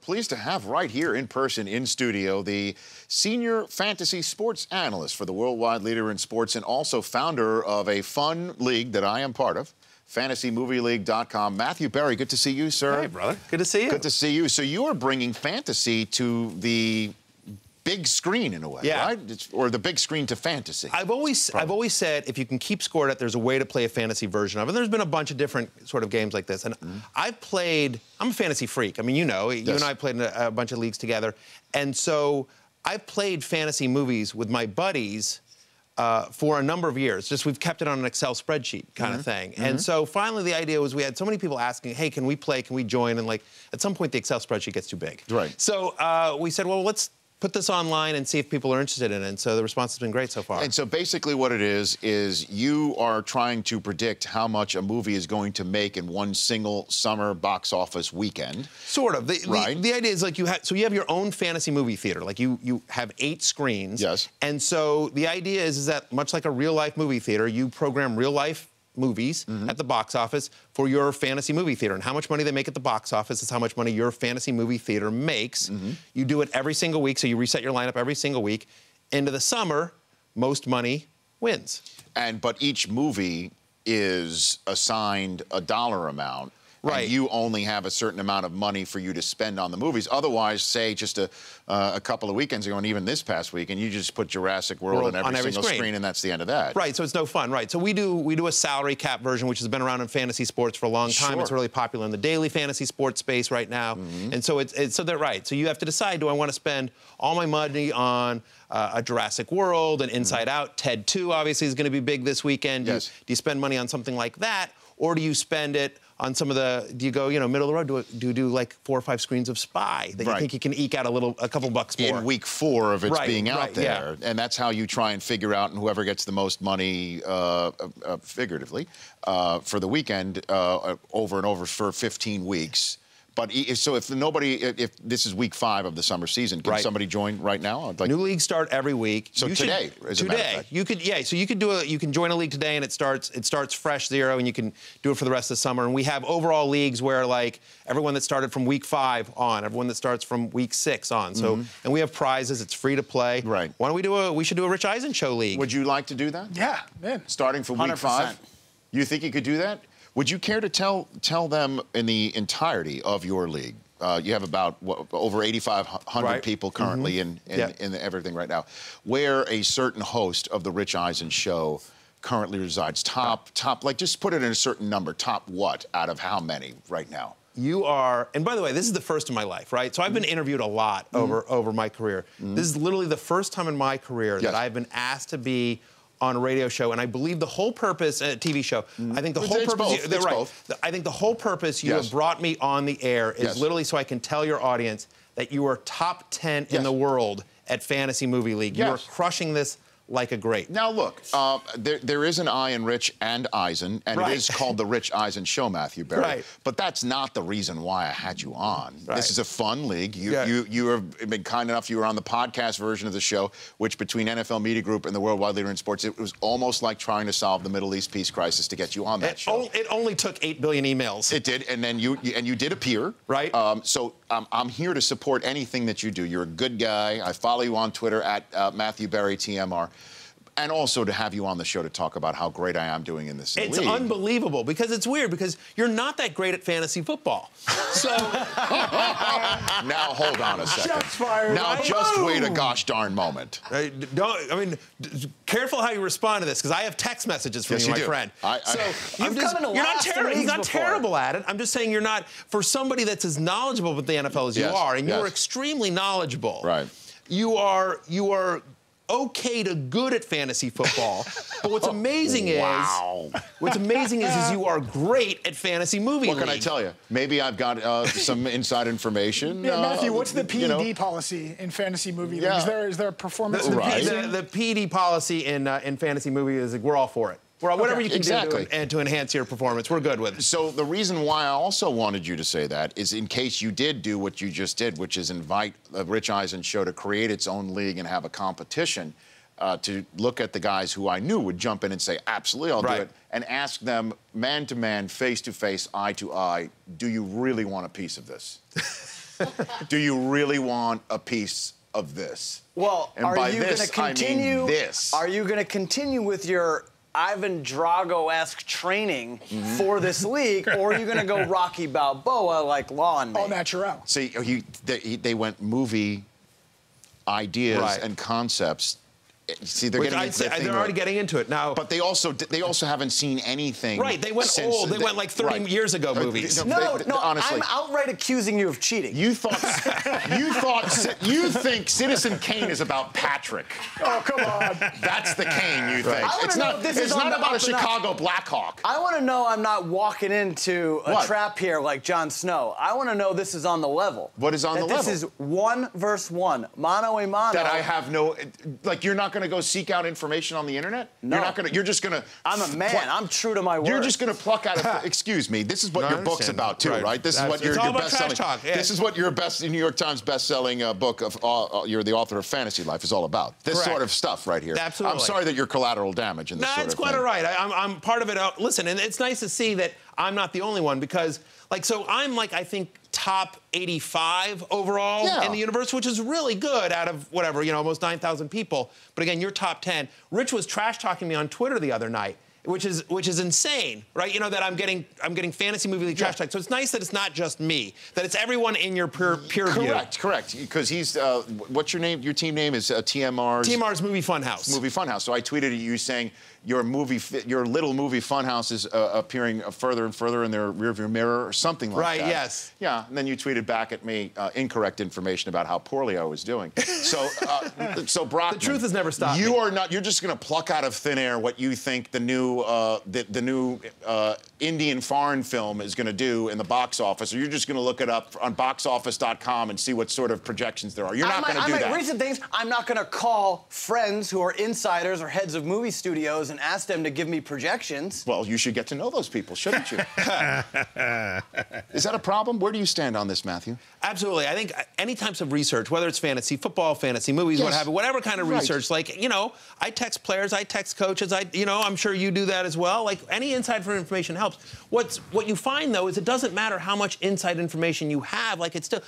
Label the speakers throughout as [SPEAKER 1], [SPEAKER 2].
[SPEAKER 1] Pleased to have right here in person in studio the senior fantasy sports analyst for the worldwide leader in sports and also founder of a fun league that I am part of, fantasymovieleague.com. Matthew Berry, good to see you, sir.
[SPEAKER 2] Hey, brother. Good to see you.
[SPEAKER 1] Good to see you. So you are bringing fantasy to the big screen in a way, right? Or the big screen to fantasy.
[SPEAKER 2] I've always said if you can keep score at it, there's a way to play a fantasy version of it. And there's been a bunch of different sort of games like this. And I'm a fantasy freak. I mean, you know, you and I played in a bunch of leagues together. And so I've played fantasy movies with my buddies for a number of years. Just we've kept it on an Excel spreadsheet kind of thing. And so finally the idea was we had so many people asking, hey, can we play? Can we join? And like at some point the Excel spreadsheet gets too big.
[SPEAKER 1] Right.
[SPEAKER 2] So we said, well, let's put this online and see if people are interested in it. And so the response has been great so far.
[SPEAKER 1] And so basically what it is you are trying to predict how much a movie is going to make in one single summer box office weekend.
[SPEAKER 2] Sort of. The idea is like you have your own fantasy movie theater. Like you have 8 screens.
[SPEAKER 1] Yes.
[SPEAKER 2] And so the idea is that much like a real life movie theater, you program real life movies at the box office for your fantasy movie theater. And how much money they make at the box office is how much money your fantasy movie theater makes. You do it every single week, so you reset your lineup every single week. Into the summer, most money wins.
[SPEAKER 1] But each movie is assigned a dollar amount.
[SPEAKER 2] Right.
[SPEAKER 1] And you only have a certain amount of money for you to spend on the movies. Otherwise, say just a couple of weekends ago, and even this past week, and you just put Jurassic World on every single screen, and that's the end of that.
[SPEAKER 2] Right. So it's no fun. Right. So we do a salary cap version, which has been around in fantasy sports for a long time. It's really popular in the daily fantasy sports space right now. And so so they're right. So you have to decide: do I want to spend all my money on a Jurassic World, an Inside Out, Ted 2 obviously is going to be big this weekend.
[SPEAKER 1] Yes.
[SPEAKER 2] Do you spend money on something like that, or do you spend it on some of do you go, middle of the road, do you do like 4 or 5 screens of Spy that you think you can eke out a couple bucks more?
[SPEAKER 1] In week 4 of its being out there.
[SPEAKER 2] Yeah.
[SPEAKER 1] And that's how you try and figure out, and whoever gets the most money, figuratively, for the weekend, over and over for 15 weeks. But so if this is week 5 of the summer season, can somebody join right now?
[SPEAKER 2] New leagues start every week.
[SPEAKER 1] So today, as a matter of fact.
[SPEAKER 2] You could, so you can join a league today, and it starts fresh 0, and you can do it for the rest of the summer. And we have overall leagues where like everyone that started from week 5 on, everyone that starts from week 6 on. So and we have prizes. It's free to play.
[SPEAKER 1] Right.
[SPEAKER 2] Why don't we should do a Rich Eisen show league?
[SPEAKER 1] Would you like to do that?
[SPEAKER 3] Yeah, man.
[SPEAKER 1] Starting from week 5? You think you could do that? Would you care to tell them in the entirety of your league? You have about over 8,500 people currently in everything right now, where a certain host of the Rich Eisen show currently resides. Top, like just put it in a certain number. Top what out of how many right now?
[SPEAKER 2] You are, and by the way, this is the first in my life, right? So I've been interviewed a lot over my career. This is literally the first time in my career that I've been asked to be on a radio show, and I believe the whole purpose, a TV show, I think the whole purpose, I think the whole purpose you have brought me on the air is literally so I can tell your audience that you are top 10 in the world at Fantasy Movie League. You are crushing this like a great.
[SPEAKER 1] Now look, there is an I in Rich and Eisen, and it is called the Rich Eisen Show, Matthew Berry. But that's not the reason why I had you on. This is a fun league. You have been kind enough. You were on the podcast version of the show, which between NFL Media Group and the worldwide leader in sports, it was almost like trying to solve the Middle East peace crisis to get you on that show.
[SPEAKER 2] It only took 8 billion emails.
[SPEAKER 1] It did, and then you did appear.
[SPEAKER 2] Right.
[SPEAKER 1] So I'm here to support anything that you do. You're a good guy. I follow you on Twitter at Matthew Berry TMR. And also to have you on the show to talk about how great I am doing in this league.
[SPEAKER 2] It's unbelievable, because it's weird, because you're not that great at fantasy football. So
[SPEAKER 1] now hold on a second.
[SPEAKER 3] Shots fired.
[SPEAKER 1] Now just wait a gosh darn moment.
[SPEAKER 2] Careful how you respond to this, because I have text messages from you, my friend.
[SPEAKER 3] You're
[SPEAKER 2] not terrible at it. I'm just saying you're not, for somebody that's as knowledgeable with the NFL as you are, and you're extremely knowledgeable.
[SPEAKER 1] Right.
[SPEAKER 2] You are okay to good at fantasy football, but what's amazing is you are great at fantasy movie league.
[SPEAKER 1] What can I tell you? Maybe I've got some inside information.
[SPEAKER 3] Yeah, Matthew, what's the PED policy in fantasy movie league? Is there a performance enhancing?
[SPEAKER 2] The PED policy in fantasy movie is like, we're all for it. Whatever you can do to enhance your performance, we're good with it.
[SPEAKER 1] So the reason why I also wanted you to say that is in case you did do what you just did, which is invite the Rich Eisen show to create its own league and have a competition to look at the guys who I knew would jump in and say, absolutely, I'll do it, and ask them man to man, face to face, eye to eye, do you really want a piece of this? Do you really want a piece of this?
[SPEAKER 4] Well,
[SPEAKER 1] and
[SPEAKER 4] are
[SPEAKER 1] by
[SPEAKER 4] you going to
[SPEAKER 1] this, I mean this.
[SPEAKER 4] Are you going to continue with your Ivan Drago-esque training for this league, or are you going to go Rocky Balboa like Law and Me?
[SPEAKER 3] All natural.
[SPEAKER 1] See, they went movie ideas and concepts. See, they're getting into
[SPEAKER 2] they're already getting into it now.
[SPEAKER 1] But they also haven't seen anything.
[SPEAKER 2] Right, they went old. They went like 30 years ago movies.
[SPEAKER 4] No,
[SPEAKER 1] honestly,
[SPEAKER 4] I'm outright accusing you of cheating.
[SPEAKER 1] You think Citizen Kane is about Patrick.
[SPEAKER 3] Oh, come on.
[SPEAKER 1] That's the Kane you think. It's not about a Chicago Blackhawk.
[SPEAKER 4] I want to know I'm not walking into a trap here like Jon Snow. I want to know this is on the level.
[SPEAKER 1] What is on the level?
[SPEAKER 4] This is 1 versus 1, mano a mano.
[SPEAKER 1] That I have no, like, you're not going to go seek out information on the internet?
[SPEAKER 4] No.
[SPEAKER 1] You're just going to...
[SPEAKER 4] I'm a man. I'm true to my word.
[SPEAKER 1] You're just going to pluck out of... Excuse me. This is what your book's about, too, right? This is what your best-selling... This is what your New York Times best-selling book of... you're the author of Fantasy Life is all about. This sort of stuff right here.
[SPEAKER 2] Absolutely.
[SPEAKER 1] I'm sorry that you're collateral damage in this sort of thing.
[SPEAKER 2] No, it's quite all right. I'm part of it. Listen, and it's nice to see that I'm not the only one because, like, so I'm, like, I think, top 85 overall in the universe, which is really good out of whatever, almost 9,000 people. But again, you're top 10. Rich was trash talking me on Twitter the other night, which is insane, right? That I'm getting fantasy movie league trash talk. So it's nice that it's not just me, that it's everyone in your peer view.
[SPEAKER 1] Correct. Because he's what's your name? Your team name is TMR's
[SPEAKER 2] Movie Funhouse.
[SPEAKER 1] Movie Funhouse. So I tweeted at you saying your little movie Funhouse is appearing further and further in their rearview mirror or something like that.
[SPEAKER 2] Right. Yes.
[SPEAKER 1] Yeah. And then you tweeted back at me incorrect information about how poorly I was doing. So Brockman,
[SPEAKER 2] the truth has never stopped.
[SPEAKER 1] You're just going to pluck out of thin air what you think the new Indian foreign film is going to do in the box office, or you're just going to look it up on boxoffice.com and see what sort of projections there are. You're not going to do that.
[SPEAKER 4] I might read some things. I'm not going to call friends who are insiders or heads of movie studios and ask them to give me projections.
[SPEAKER 1] Well, you should get to know those people, shouldn't you? Is that a problem? Where do you stand on this, Matthew?
[SPEAKER 2] Absolutely. I think any types of research, whether it's fantasy, football, fantasy, movies, what have you, whatever kind of research, like, I text players, I text coaches, I'm sure you do that as well. Like, any inside information helps. What you find, though, is it doesn't matter how much inside information you have. Like, it's still...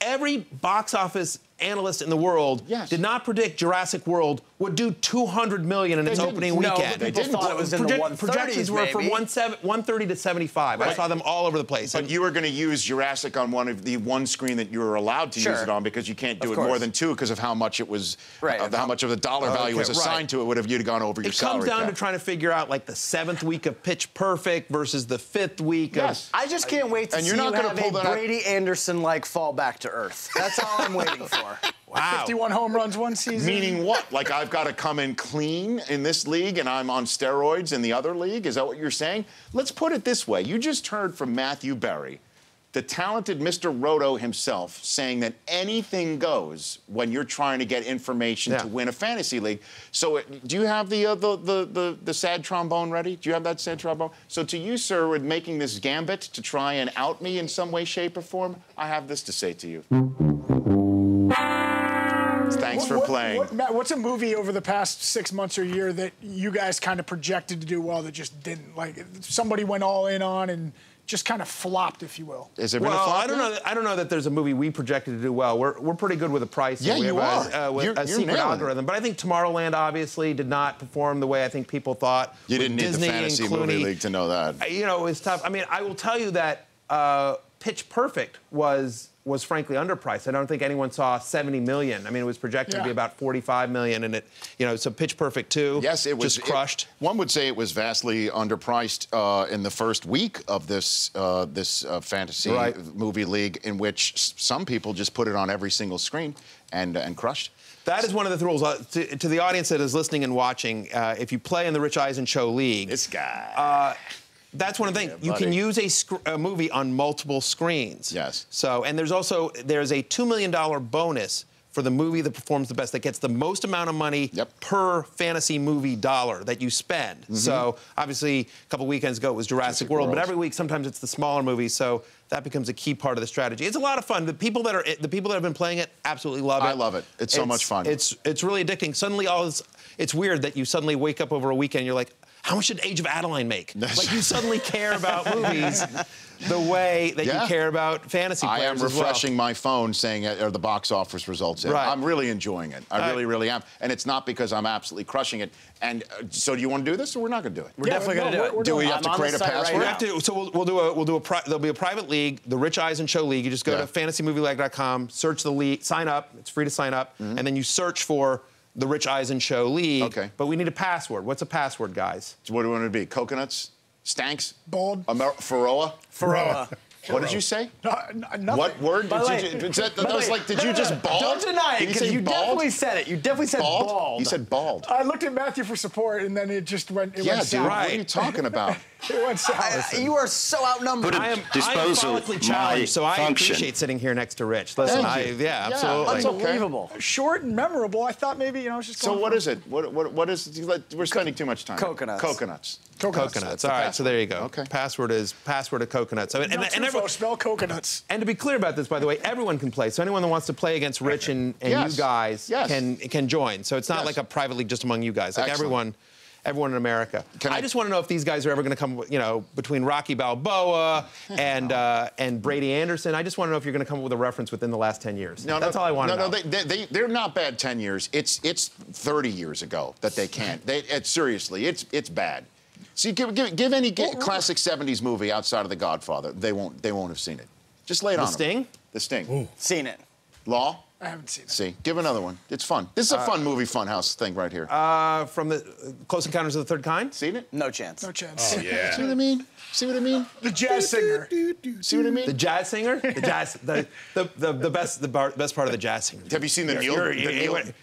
[SPEAKER 2] Every box office analyst in the world did not predict Jurassic World would do $200 million in its opening weekend.
[SPEAKER 4] No, people thought it was in the 130s,
[SPEAKER 2] projections were for 130 to 75. Right. I saw them all over the place.
[SPEAKER 1] But you were going to use Jurassic on one screen that you were allowed to use it on because you can't do it more than two because of how much it was, how much of the dollar value was assigned to it. Would have you'd gone over your salary
[SPEAKER 2] cap. It comes down to trying to figure out like the 7th week of Pitch Perfect versus the 5th week of...
[SPEAKER 4] I just can't wait to see you have a Brady Anderson-like fall back to earth. That's all I'm waiting for.
[SPEAKER 2] Wow.
[SPEAKER 3] 51 home runs one season.
[SPEAKER 1] Meaning what? Like I've got to come in clean in this league and I'm on steroids in the other league? Is that what you're saying? Let's put it this way. You just heard from Matthew Berry, the talented Mr. Roto himself, saying that anything goes when you're trying to get information to win a fantasy league. So do you have the sad trombone ready? Do you have that sad trombone? So to you, sir, with making this gambit to try and out me in some way, shape, or form, I have this to say to you. Thanks for playing.
[SPEAKER 3] Matt, what's a movie over the past 6 months or year that you guys kind of projected to do well that just didn't? Like somebody went all in on and just kind of flopped, if you will.
[SPEAKER 1] Has there been a flop?
[SPEAKER 2] I don't know that there's a movie we projected to do well. We're pretty good with the price.
[SPEAKER 1] Yeah, you are.
[SPEAKER 2] With a secret algorithm. But I think Tomorrowland obviously did not perform the way I think people thought.
[SPEAKER 1] You didn't need the fantasy movie league to know that.
[SPEAKER 2] It's tough. I mean, I will tell you that Pitch Perfect was frankly underpriced. I don't think anyone saw 70 million. I mean, it was projected to be about 45 million, and so Pitch Perfect 2
[SPEAKER 1] it was
[SPEAKER 2] just crushed.
[SPEAKER 1] One would say it was vastly underpriced in the first week of this fantasy movie league, in which some people just put it on every single screen and crushed.
[SPEAKER 2] That is one of the rules. To the audience that is listening and watching, if you play in the Rich Eisen Show League...
[SPEAKER 1] This guy...
[SPEAKER 2] that's one of the things. You can use a movie on multiple screens.
[SPEAKER 1] Yes.
[SPEAKER 2] So, and there's a $2 million bonus for the movie that performs the best, that gets the most amount of money per fantasy movie dollar that you spend. Mm-hmm. So, obviously, a couple weekends ago it was Jurassic World, but every week sometimes it's the smaller movies. So that becomes a key part of the strategy. It's a lot of fun. The people that have been playing it absolutely love it.
[SPEAKER 1] I love it. It's so much fun.
[SPEAKER 2] It's really addicting. Suddenly, it's weird that you suddenly wake up over a weekend. You're like, how much did Age of Adeline make? Like, you suddenly care about movies the way that you care about fantasy players.
[SPEAKER 1] I am refreshing my phone saying, are the box office results in?
[SPEAKER 2] Right.
[SPEAKER 1] I'm really enjoying it. I really, really am. And it's not because I'm absolutely crushing it. And so do you want to do this, or we're not going to do it?
[SPEAKER 4] We're definitely going to do it.
[SPEAKER 1] Do we have to create a password?
[SPEAKER 2] There'll be a private league, the Rich Eisen Show League. You just go to fantasymovielag.com, search the league, sign up. It's free to sign up. And then you search for the Rich Eisen Show League.
[SPEAKER 1] Okay.
[SPEAKER 2] But we need a password. What's a password, guys?
[SPEAKER 1] So what do we want it to be? Coconuts? Stanks?
[SPEAKER 3] Bald?
[SPEAKER 1] Faroa?
[SPEAKER 3] Faroa.
[SPEAKER 1] What did you say?
[SPEAKER 3] Nothing.
[SPEAKER 1] What word did you just bald?
[SPEAKER 4] Don't deny it, because you definitely said it. You definitely said bald.
[SPEAKER 1] You said bald.
[SPEAKER 3] I looked at Matthew for support, and then it just went. It
[SPEAKER 1] Yeah,
[SPEAKER 3] went
[SPEAKER 1] dude.
[SPEAKER 3] south.
[SPEAKER 1] What are you talking about?
[SPEAKER 3] It went south.
[SPEAKER 4] You are so outnumbered.
[SPEAKER 2] I am
[SPEAKER 5] disposal
[SPEAKER 2] follically challenged, so I
[SPEAKER 5] function.
[SPEAKER 2] appreciate sitting here next to Rich. Listen, absolutely.
[SPEAKER 1] That's okay.
[SPEAKER 4] Unbelievable.
[SPEAKER 3] Short and memorable. I thought maybe it's just.
[SPEAKER 1] So what is it? What is? We're spending too much time.
[SPEAKER 4] Coconuts.
[SPEAKER 1] Coconuts.
[SPEAKER 2] Coconuts. All right, so there you go.
[SPEAKER 1] Okay.
[SPEAKER 2] Password of coconuts. So, and
[SPEAKER 3] everyone spell coconuts.
[SPEAKER 2] And to be clear about this, by the way, everyone can play. So anyone that wants to play against Rich and you guys can join. So it's not like a private league just among you guys. Like everyone in America. I just want to know if these guys are ever going to come, between Rocky Balboa and Brady Anderson. I just want to know if you're going to come up with a reference within the last 10 years. That's all I want to know.
[SPEAKER 1] No, they're not bad 10 years. It's 30 years ago that they can't. Seriously, it's bad. See, give any classic 70s movie outside of The Godfather. They won't have seen it. Just lay it on them.
[SPEAKER 2] The Sting?
[SPEAKER 1] The Sting.
[SPEAKER 4] Ooh. Seen it.
[SPEAKER 1] Law?
[SPEAKER 3] I haven't seen it.
[SPEAKER 1] See, give another one. It's fun. This is a fun movie funhouse thing right here.
[SPEAKER 2] From the Close Encounters of the Third Kind?
[SPEAKER 1] Seen it?
[SPEAKER 4] No chance.
[SPEAKER 3] No chance.
[SPEAKER 5] Oh, yeah.
[SPEAKER 1] See what I mean? See what I mean?
[SPEAKER 3] The jazz singer.
[SPEAKER 1] See what I mean?
[SPEAKER 2] The jazz singer? The jazz, the best part of the jazz singer.
[SPEAKER 1] Have you seen the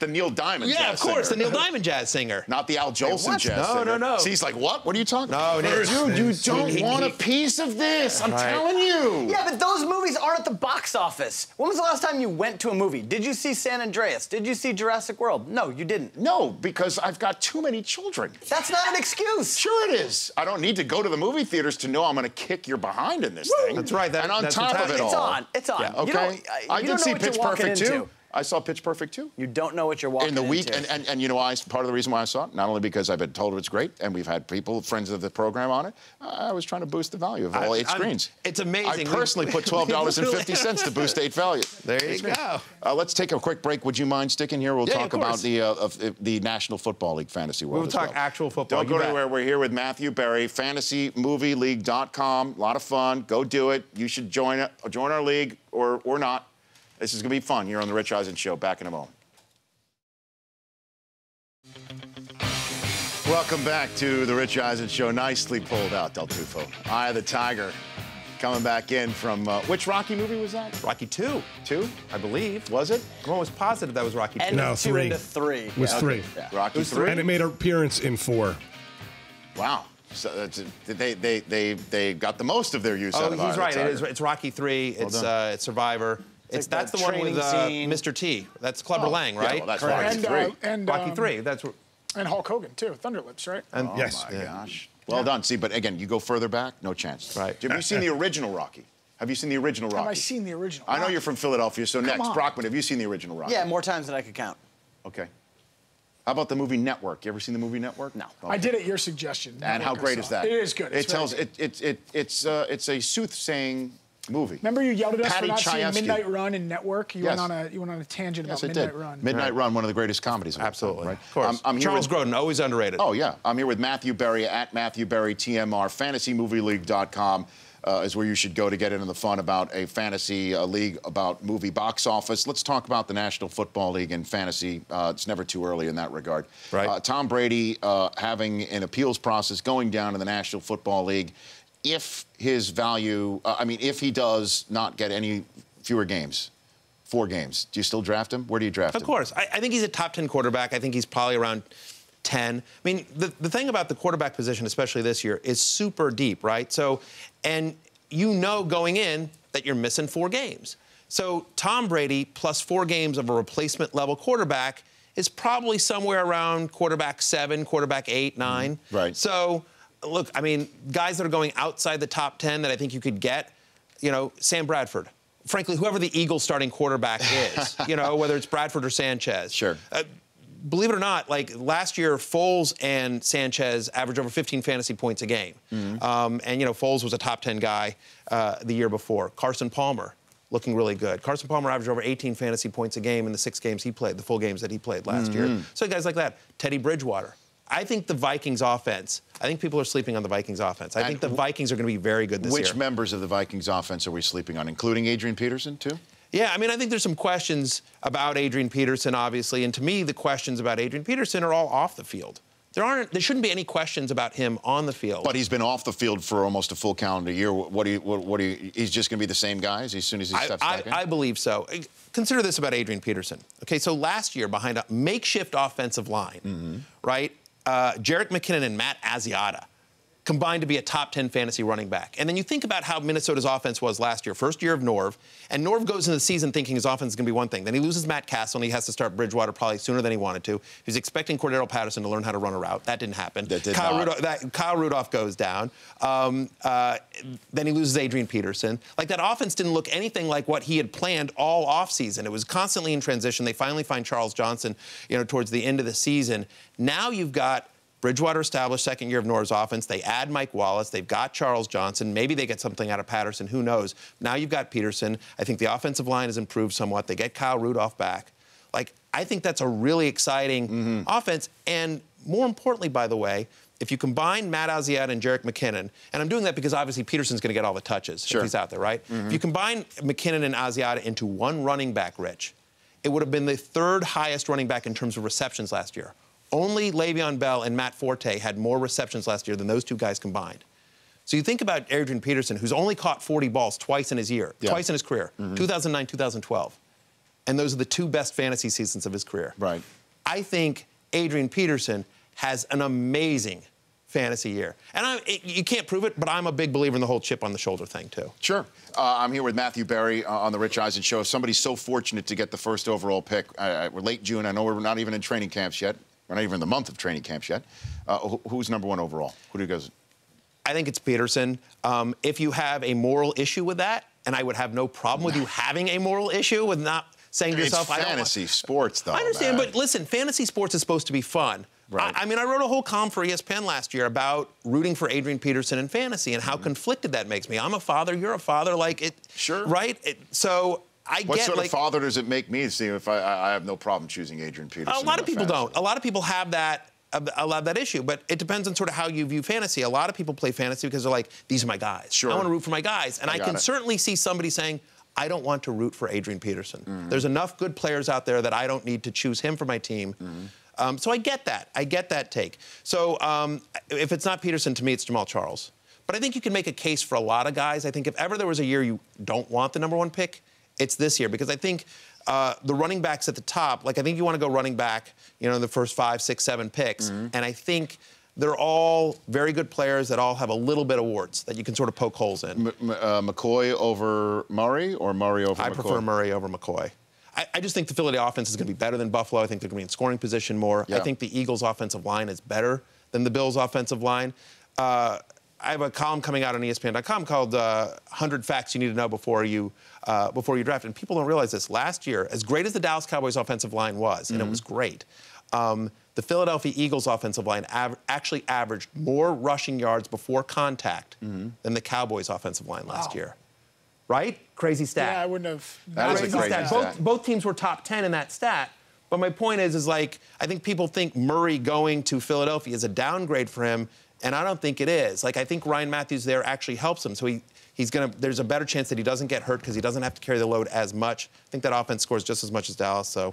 [SPEAKER 1] Neil Diamond?
[SPEAKER 2] Yeah,
[SPEAKER 1] jazz
[SPEAKER 2] of course,
[SPEAKER 1] singer?
[SPEAKER 2] the Neil Diamond jazz singer.
[SPEAKER 1] Not the Al Jolson jazz singer.
[SPEAKER 2] No.
[SPEAKER 1] See, he's like, what? What are you talking
[SPEAKER 2] No,
[SPEAKER 1] Dude, you don't want a piece of this. I'm telling you.
[SPEAKER 4] Yeah, but those movies aren't at the box office. When was the last time you went to a movie? Did you see San Andreas? Did you see Jurassic World? No, you didn't.
[SPEAKER 1] No, because I've got too many children.
[SPEAKER 4] That's not an excuse.
[SPEAKER 1] Sure it is. I don't need to go to the movie theaters to know I'm going to kick your behind in this thing.
[SPEAKER 2] That's right.
[SPEAKER 1] And on
[SPEAKER 2] that's
[SPEAKER 1] top of it all.
[SPEAKER 4] It's on.
[SPEAKER 1] Yeah, okay. I did see Pitch Perfect 2. I saw Pitch Perfect 2.
[SPEAKER 4] You don't know what you're walking into.
[SPEAKER 1] In the week, and you know why? Part of the reason why I saw it, not only because I've been told it's great, and we've had people, friends of the program on it, I was trying to boost the value of all 8 screens.
[SPEAKER 2] It's amazing.
[SPEAKER 1] I personally put $12.50 to boost 8 value.
[SPEAKER 2] There you go.
[SPEAKER 1] Let's take a quick break. Would you mind sticking here? We'll talk about the National Football League Fantasy World.
[SPEAKER 2] We'll talk actual football.
[SPEAKER 1] Don't go anywhere. We're here with Matthew Berry, FantasyMovieLeague.com. A lot of fun. Go do it. You should join our league or not. This is going to be fun here on The Rich Eisen Show. Back in a moment. Welcome back to The Rich Eisen Show. Nicely pulled out, Del Tufo. Eye of the Tiger coming back in from, which Rocky movie was that?
[SPEAKER 2] Rocky 2.
[SPEAKER 1] 2?
[SPEAKER 2] I believe.
[SPEAKER 1] Was it?
[SPEAKER 2] One was positive that was Rocky 2.
[SPEAKER 5] No,
[SPEAKER 4] 2
[SPEAKER 5] 3.
[SPEAKER 4] into 3.
[SPEAKER 5] It was 3.
[SPEAKER 4] Yeah.
[SPEAKER 1] Rocky 3?
[SPEAKER 5] And it made an appearance in 4.
[SPEAKER 1] Wow. So they got the most of their use out of
[SPEAKER 2] he's right.
[SPEAKER 1] Tiger.
[SPEAKER 2] It's Rocky 3. It's Survivor. That's the one with Mr. T. That's Clubber Lang, right?
[SPEAKER 1] Yeah, well, that's Rocky 3.
[SPEAKER 3] And
[SPEAKER 2] Rocky 3. That's
[SPEAKER 3] and Hulk Hogan too. Thunderlips, right?
[SPEAKER 2] and
[SPEAKER 1] Oh
[SPEAKER 5] Yes.
[SPEAKER 1] my gosh. Well done. See, but again, you go further back, no chance.
[SPEAKER 2] Right.
[SPEAKER 1] Have you seen the original Rocky? Have you seen the original Rocky?
[SPEAKER 3] Have I seen the original?
[SPEAKER 1] I know you're from Philadelphia, so next,
[SPEAKER 3] on.
[SPEAKER 1] Brockman, have you seen the original Rocky?
[SPEAKER 4] Yeah, more times than I could count.
[SPEAKER 1] Okay. How about the movie Network? You ever seen the movie Network?
[SPEAKER 4] No.
[SPEAKER 1] Okay.
[SPEAKER 3] I did at your suggestion.
[SPEAKER 1] And how great is that?
[SPEAKER 3] It is good.
[SPEAKER 1] It's a soothsaying movie.
[SPEAKER 3] Remember you yelled at us
[SPEAKER 1] Patty
[SPEAKER 3] for not seeing
[SPEAKER 1] Chayefsky.
[SPEAKER 3] Midnight Run in Network? You
[SPEAKER 1] Yes.
[SPEAKER 3] went on a tangent
[SPEAKER 1] Yes,
[SPEAKER 3] about
[SPEAKER 1] it
[SPEAKER 3] Midnight
[SPEAKER 1] did.
[SPEAKER 3] Run.
[SPEAKER 1] Midnight Run, one of the greatest comedies of all time,
[SPEAKER 2] absolutely.
[SPEAKER 1] right?
[SPEAKER 2] Of course.
[SPEAKER 1] I'm here
[SPEAKER 2] Charles
[SPEAKER 1] with,
[SPEAKER 2] Grodin, always underrated.
[SPEAKER 1] Oh, yeah. I'm here with Matthew Berry at Matthew Berry TMR. FantasyMovieLeague.com is where you should go to get into the fun about a fantasy league about movie box office. Let's talk about the National Football League and fantasy. It's never too early in that regard.
[SPEAKER 2] Right.
[SPEAKER 1] Tom Brady having an appeals process going down in the National Football League. If his value, if he does not get any fewer games, 4 games, do you still draft him? Where do you draft him?
[SPEAKER 2] Of course. I think he's a top 10 quarterback. I think he's probably around 10. I mean, the thing about the quarterback position, especially this year, is super deep, right? So, and you know going in that you're missing 4 games. So Tom Brady plus 4 games of a replacement level quarterback is probably somewhere around quarterback 7, quarterback 8, 9.
[SPEAKER 1] Right.
[SPEAKER 2] So, look, I mean, guys that are going outside the top 10 that I think you could get, Sam Bradford. Frankly, whoever the Eagles starting quarterback is, whether it's Bradford or Sanchez.
[SPEAKER 1] Sure.
[SPEAKER 2] believe it or not, like last year, Foles and Sanchez averaged over 15 fantasy points a game. And, you know, Foles was a top 10 guy the year before. Carson Palmer, looking really good. Carson Palmer averaged over 18 fantasy points a game in the 6 games he played, the full games that he played last year. So guys like that. Teddy Bridgewater. I think the Vikings offense, I think people are sleeping on the Vikings offense. I think the Vikings are going to be very good this year.
[SPEAKER 1] Which members of the Vikings offense are we sleeping on, including Adrian Peterson, too?
[SPEAKER 2] Yeah, I mean, I think there's some questions about Adrian Peterson, obviously, and to me, the questions about Adrian Peterson are all off the field. There shouldn't be any questions about him on the field.
[SPEAKER 1] But he's been off the field for almost a full calendar year. He's just going to be the same guy as soon as he steps back in?
[SPEAKER 2] I believe so. Consider this about Adrian Peterson. Okay, so last year, behind a makeshift offensive line, right, Jerick McKinnon and Matt Asiata combined to be a top 10 fantasy running back. And then you think about how Minnesota's offense was last year, first year of Norv, and Norv goes into the season thinking his offense is going to be one thing. Then he loses Matt Castle, and he has to start Bridgewater probably sooner than he wanted to. He was expecting Cordero Patterson to learn how to run a route. That didn't happen.
[SPEAKER 1] That did not.
[SPEAKER 2] Kyle Rudolph goes down. Then he loses Adrian Peterson. Like, that offense didn't look anything like what he had planned all offseason. It was constantly in transition. They finally find Charles Johnson, you know, towards the end of the season. Now you've got Bridgewater established second year of Norv's offense. They add Mike Wallace. They've got Charles Johnson. Maybe they get something out of Patterson. Who knows? Now you've got Peterson. I think the offensive line has improved somewhat. They get Kyle Rudolph back. Like, I think that's a really exciting offense. And more importantly, by the way, if you combine Matt Asiata and Jerick McKinnon, and I'm doing that because obviously Peterson's going to get all the touches if he's out there, right? If you combine McKinnon and Asiata into one running back, Rich, it would have been the 3rd highest running back in terms of receptions last year. Only Le'Veon Bell and Matt Forte had more receptions last year than those two guys combined. So you think about Adrian Peterson, who's only caught 40 balls twice in his career, 2009, 2012. And those are the 2 best fantasy seasons of his career.
[SPEAKER 1] Right.
[SPEAKER 2] I think Adrian Peterson has an amazing fantasy year. And you can't prove it, but I'm a big believer in the whole chip on the shoulder thing, too.
[SPEAKER 1] Sure. I'm here with Matthew Berry on the Rich Eisen Show. If somebody's so fortunate to get the 1st overall pick, we're late June. I know we're not even in training camps yet. We're not even in the month of training camps yet. Who's #1 overall? Who do you guys?
[SPEAKER 2] I think it's Peterson. If you have a moral issue with that, and I would have no problem with you having a moral issue with not saying to yourself,
[SPEAKER 1] it's fantasy sports, though.
[SPEAKER 2] I understand, but listen, fantasy sports is supposed to be fun.
[SPEAKER 1] Right.
[SPEAKER 2] I mean, I wrote a whole column for ESPN last year about rooting for Adrian Peterson in fantasy and how conflicted that makes me. I'm a father, you're a father, like it.
[SPEAKER 1] Sure.
[SPEAKER 2] Right?
[SPEAKER 1] What sort of father does it make me to see if I have no problem choosing Adrian Peterson?
[SPEAKER 2] A lot of people don't. A lot of people have that issue, but it depends on sort of how you view fantasy. A lot of people play fantasy because they're like, these are my guys.
[SPEAKER 1] Sure.
[SPEAKER 2] I want to root for my guys. And I can certainly see somebody saying, I don't want to root for Adrian Peterson. There's enough good players out there that I don't need to choose him for my team. So I get that. I get that take. So if it's not Peterson, to me, it's Jamal Charles. But I think you can make a case for a lot of guys. I think if ever there was a year you don't want the #1 pick, it's this year, because I think the running backs at the top, like I think you want to go running back, you know, in the first 5, 6, 7 picks. And I think they're all very good players that all have a little bit of warts that you can sort of poke holes in.
[SPEAKER 1] McCoy over Murray or Murray over McCoy?
[SPEAKER 2] I prefer Murray over McCoy. I just think the Philadelphia offense is going to be better than Buffalo. I think they're going to be in scoring position more. I think the Eagles' offensive line is better than the Bills' offensive line. I have a column coming out on ESPN.com called 100 Facts You Need to Know Before You Draft. And people don't realize this. Last year, as great as the Dallas Cowboys' offensive line was, and it was great, the Philadelphia Eagles' offensive line actually averaged more rushing yards before contact than the Cowboys' offensive line last year. Right? Crazy stat.
[SPEAKER 3] Yeah, I wouldn't have.
[SPEAKER 1] That is a crazy stat.
[SPEAKER 2] Both teams were top 10 in that stat. But my point is like, I think people think Murray going to Philadelphia is a downgrade for him, and I don't think it is. Like, I think Ryan Matthews there actually helps him. So there's a better chance that he doesn't get hurt because he doesn't have to carry the load as much. I think that offense scores just as much as Dallas, so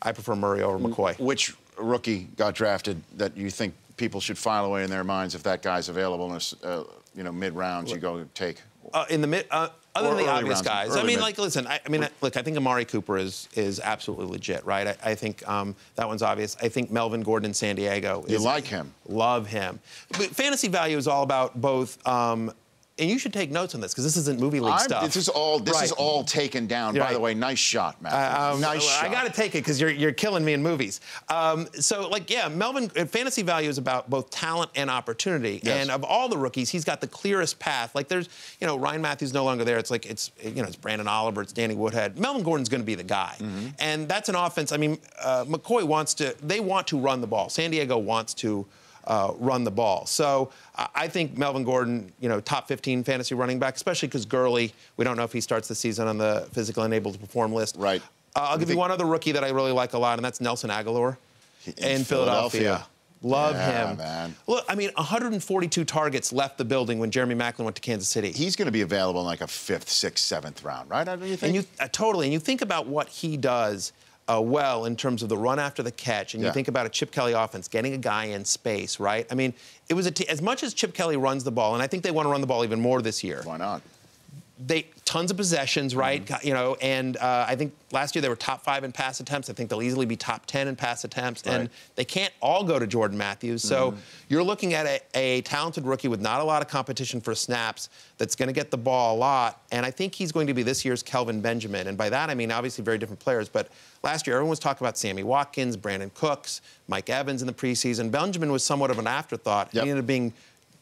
[SPEAKER 2] I prefer Murray over McCoy.
[SPEAKER 1] Which rookie got drafted that you think people should file away in their minds if that guy's available in mid-rounds you go take?
[SPEAKER 2] In the mid, other than the obvious
[SPEAKER 1] rounds,
[SPEAKER 2] guys. I mean, like, listen, I think Amari Cooper is absolutely legit, right? I think that one's obvious. I think Melvin Gordon in San Diego.
[SPEAKER 1] You like him?
[SPEAKER 2] Love him. But fantasy value is all about both and you should take notes on this because this isn't movie league stuff.
[SPEAKER 1] This is all taken down. By the way, nice shot, Matt. Nice shot.
[SPEAKER 2] I got to take it because you're killing me in movies. So, like, yeah, Melvin, fantasy value is about both talent and opportunity.
[SPEAKER 1] Yes.
[SPEAKER 2] And of all the rookies, he's got the clearest path. Like, there's, Ryan Matthews no longer there. It's like, it's Brandon Oliver, it's Danny Woodhead. Melvin Gordon's going to be the guy. And that's an offense. I mean, McCoy they want to run the ball. San Diego wants to run the ball. So I think Melvin Gordon, top 15 fantasy running back, especially because Gurley, we don't know if he starts the season on the physical unable to perform list.
[SPEAKER 1] Right.
[SPEAKER 2] I'll give you one other rookie that I really like a lot, and that's Nelson Aguilar in Philadelphia. Love him.
[SPEAKER 1] Man.
[SPEAKER 2] Look, I mean, 142 targets left the building when Jeremy Maclin went to Kansas City.
[SPEAKER 1] He's going to be available in like a 5th, 6th, 7th round, right? Don't you think?
[SPEAKER 2] And totally. And you think about what he does well in terms of the run after the catch, and you think about a Chip Kelly offense, getting a guy in space, right? I mean, it was as much as Chip Kelly runs the ball, and I think they want to run the ball even more this year.
[SPEAKER 1] Why not?
[SPEAKER 2] Tons of possessions, right? And I think last year they were top 5 in pass attempts. I think they'll easily be top 10 in pass attempts.
[SPEAKER 1] Right.
[SPEAKER 2] And they can't all go to Jordan Matthews. So you're looking at a talented rookie with not a lot of competition for snaps that's going to get the ball a lot. And I think he's going to be this year's Kelvin Benjamin. And by that, I mean, obviously very different players. But last year, everyone was talking about Sammy Watkins, Brandon Cooks, Mike Evans in the preseason. Benjamin was somewhat of an afterthought. He ended up being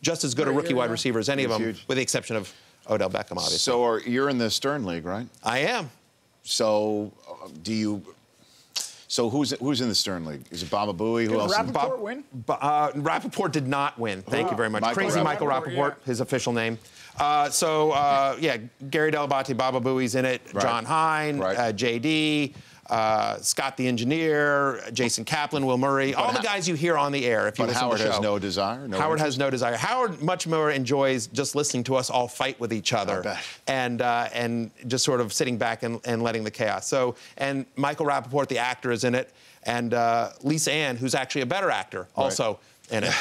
[SPEAKER 2] just as good a rookie wide receiver as any of them, with the exception of Odell Beckham, obviously.
[SPEAKER 1] So you're in the Stern League, right?
[SPEAKER 2] I am.
[SPEAKER 1] So So who's in the Stern League? Is it Baba Booey? Who else?
[SPEAKER 3] Rappaport win?
[SPEAKER 2] Rappaport did not win. Thank you very much. Crazy Michael Rappaport, his official name. Gary Delabate, Baba Booey's in it.
[SPEAKER 1] Right.
[SPEAKER 2] John Hine,
[SPEAKER 1] Right.
[SPEAKER 2] JD. Scott the engineer, Jason Kaplan, Will Murray, all the guys you hear on the air if you listen
[SPEAKER 1] Howard
[SPEAKER 2] to the show.
[SPEAKER 1] has no desire.
[SPEAKER 2] Howard has no desire. Howard much more enjoys just listening to us all fight with each other and just sort of sitting back and letting the chaos. So, and Michael Rappaport, the actor, is in it, and Lisa Ann, who's actually a better actor, also in it.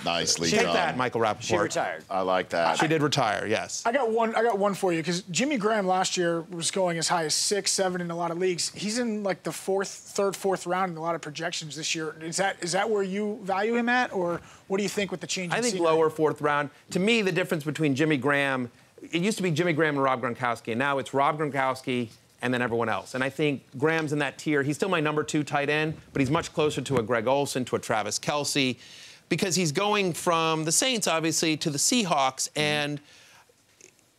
[SPEAKER 1] Nicely
[SPEAKER 2] Take
[SPEAKER 1] done.
[SPEAKER 2] that, Michael Rappaport.
[SPEAKER 4] She retired.
[SPEAKER 1] I like that.
[SPEAKER 2] She did retire, yes.
[SPEAKER 3] I got one for you, because Jimmy Graham last year was going as high as 6, 7 in a lot of leagues. He's in like the third, fourth round in a lot of projections this year. Is that where you value him at, or what do you think with the change?
[SPEAKER 2] I think lower 4th round. To me, the difference between Jimmy Graham, it used to be Jimmy Graham and Rob Gronkowski, and now it's Rob Gronkowski and then everyone else. And I think Graham's in that tier. He's still my number 2 tight end, but he's much closer to a Greg Olsen, to a Travis Kelce, because he's going from the Saints, obviously, to the Seahawks. And,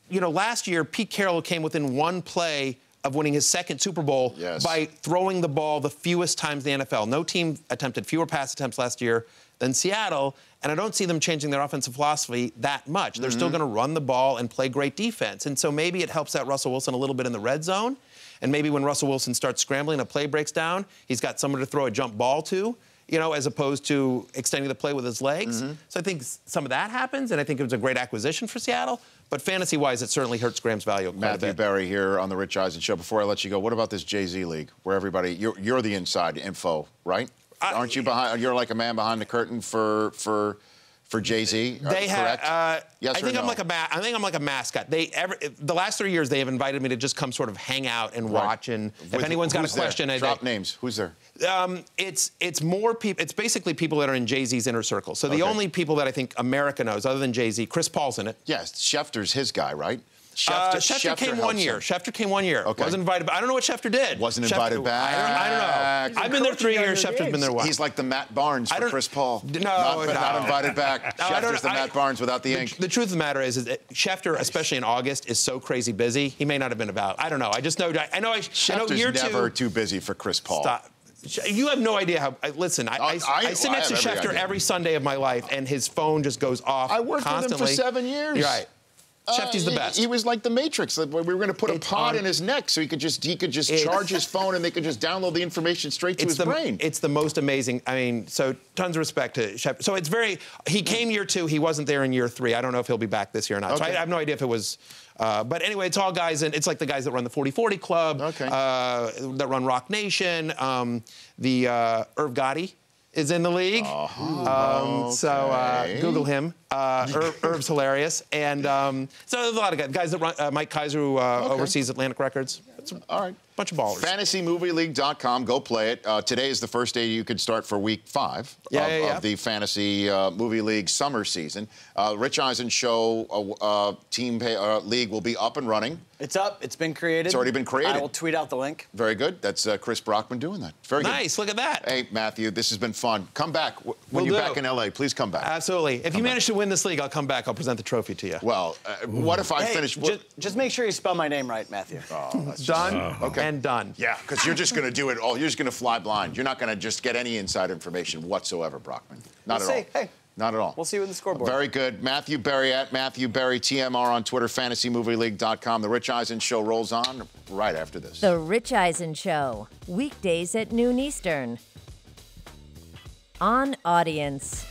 [SPEAKER 2] last year, Pete Carroll came within one play of winning his 2nd Super Bowl by throwing the ball the fewest times in the NFL. No team attempted fewer pass attempts last year than Seattle, and I don't see them changing their offensive philosophy that much. They're still going to run the ball and play great defense. And so maybe it helps out Russell Wilson a little bit in the red zone. And maybe when Russell Wilson starts scrambling, a play breaks down, he's got someone to throw a jump ball to, as opposed to extending the play with his legs. So I think some of that happens, and I think it was a great acquisition for Seattle. But fantasy-wise, it certainly hurts Graham's value quite a
[SPEAKER 1] Matthew
[SPEAKER 2] bit.
[SPEAKER 1] Berry here on the Rich Eisen Show. Before I let you go, what about this Jay-Z league, where everybody, you're the inside info, right? Aren't you behind? You're like a man behind the curtain for Jay-Z.
[SPEAKER 2] They have.
[SPEAKER 1] Yes
[SPEAKER 2] I think
[SPEAKER 1] or
[SPEAKER 2] I'm
[SPEAKER 1] no?
[SPEAKER 2] like a mascot. The last 3 years they have invited me to just come sort of hang out and watch. And if anyone's got a question,
[SPEAKER 1] drop names. Who's there?
[SPEAKER 2] It's more people. It's basically people that are in Jay-Z's inner circle. So the only people that I think America knows, other than Jay-Z, Chris Paul's in it.
[SPEAKER 1] Yes, Schefter's his guy, right?
[SPEAKER 2] Schefter came one year. Schefter came 1 year.
[SPEAKER 1] Okay.
[SPEAKER 2] Wasn't invited. I don't know what Schefter did.
[SPEAKER 1] Wasn't invited back.
[SPEAKER 2] I don't know. I've been there 3 years. Schefter's been there a while.
[SPEAKER 1] He's like the Matt Barnes for Chris Paul.
[SPEAKER 2] No,
[SPEAKER 1] not invited back. Schefter's the Matt Barnes without the ink.
[SPEAKER 2] The truth of the matter is that Schefter, especially in August, is so crazy busy. He may not have been about. I don't know. I just know. I know.
[SPEAKER 1] Schefter's never too busy for Chris Paul.
[SPEAKER 2] Stop. You have no idea how. Listen, I sit next to Schefter every Sunday of my life, and his phone just goes off.
[SPEAKER 1] I worked
[SPEAKER 2] constantly.
[SPEAKER 1] with him for 7 years.
[SPEAKER 2] You're right. Schefter's the best.
[SPEAKER 1] He was like the Matrix. We were going to put a pod in his neck so he could just charge his phone and they could just download the information straight to his brain.
[SPEAKER 2] It's the most amazing. I mean, so tons of respect to Schefter. So it's very. He came year 2. He wasn't there in year 3. I don't know if he'll be back this year or not.
[SPEAKER 1] Okay.
[SPEAKER 2] So I have no idea if it was. But anyway, it's all guys, and it's like the guys that run the 40-40 Club, that run Rock Nation. Irv Gotti is in the league. So Google him. Irv's hilarious. And so there's a lot of guys that run. Mike Kaiser, who oversees Atlantic Records.
[SPEAKER 1] All right.
[SPEAKER 2] Bunch of ballers.
[SPEAKER 1] FantasyMovieLeague.com. Go play it. Today is the first day you could start for week 5 of the Fantasy Movie League summer season. Rich Eisen Show team league will be up and running.
[SPEAKER 4] It's up. It's been created.
[SPEAKER 1] It's already been created.
[SPEAKER 4] I will tweet out the link.
[SPEAKER 1] Very good. That's Chris Brockman doing that. Very good.
[SPEAKER 2] Nice. Look at that.
[SPEAKER 1] Hey, Matthew, this has been fun. Come back. When you're back in L.A., please come back.
[SPEAKER 2] Absolutely. If you manage to win this league, I'll come back. I'll present the trophy to you.
[SPEAKER 1] Well, what if I finish?
[SPEAKER 4] Just make sure you spell my name right, Matthew.
[SPEAKER 1] That's
[SPEAKER 2] done and done.
[SPEAKER 1] Yeah, because you're just going to do it all. You're just going to fly blind. You're not going to just get any inside information whatsoever, Brockman. Not at all.
[SPEAKER 4] Hey.
[SPEAKER 1] Not at all.
[SPEAKER 4] We'll see you in the scoreboard.
[SPEAKER 1] Very good. Matthew Berry at Matthew Berry TMR on Twitter, FantasyMovieLeague.com. The Rich Eisen Show rolls on right after this.
[SPEAKER 6] The Rich Eisen Show, weekdays at noon Eastern. On Audience.